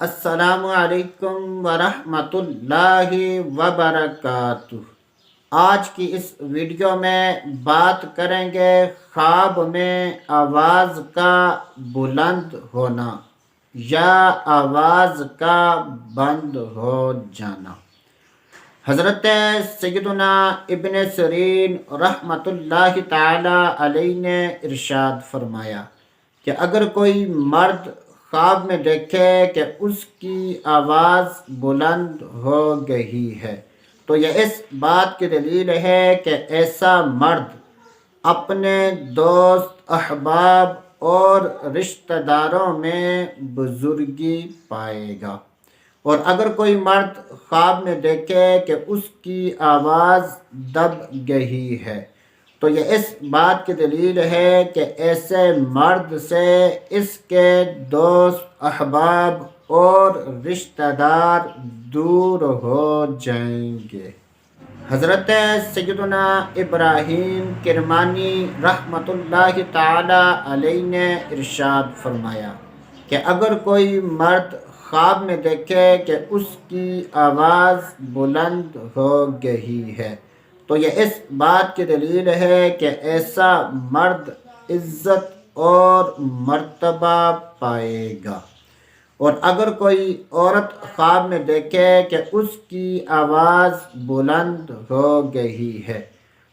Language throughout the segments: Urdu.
السلام علیکم ورحمۃ اللہ وبرکاتہ۔ آج کی اس ویڈیو میں بات کریں گے خواب میں آواز کا بلند ہونا یا آواز کا بند ہو جانا۔ حضرت سیدنا ابن سیرین رحمۃ اللہ تعالی علیہ نے ارشاد فرمایا کہ اگر کوئی مرد خواب میں دیکھے کہ اس کی آواز بلند ہو گئی ہے تو یہ اس بات کی دلیل ہے کہ ایسا مرد اپنے دوست، احباب اور رشتہ داروں میں بزرگی پائے گا۔ اور اگر کوئی مرد خواب میں دیکھے کہ اس کی آواز دب گئی ہے تو یہ اس بات کی دلیل ہے کہ ایسے مرد سے اس کے دوست، احباب اور رشتہ دار دور ہو جائیں گے۔ حضرت سیدنا ابراہیم کرمانی رحمۃ اللہ تعالی علیہ نے ارشاد فرمایا کہ اگر کوئی مرد خواب میں دیکھے کہ اس کی آواز بلند ہو گئی ہے تو یہ اس بات کی دلیل ہے کہ ایسا مرد عزت اور مرتبہ پائے گا۔ اور اگر کوئی عورت خواب میں دیکھے کہ اس کی آواز بلند ہو گئی ہے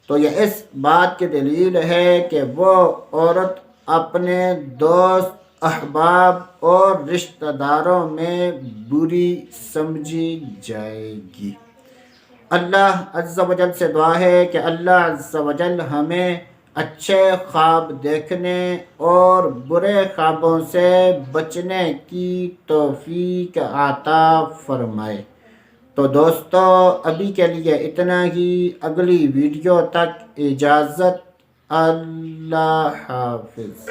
تو یہ اس بات کی دلیل ہے کہ وہ عورت اپنے دوست، احباب اور رشتہ داروں میں بری سمجھی جائے گی۔ اللہ عز و جل سے دعا ہے کہ اللہ عز و جل ہمیں اچھے خواب دیکھنے اور برے خوابوں سے بچنے کی توفیق عطا فرمائے۔ تو دوستو ابھی کے لیے اتنا ہی، اگلی ویڈیو تک اجازت، اللہ حافظ۔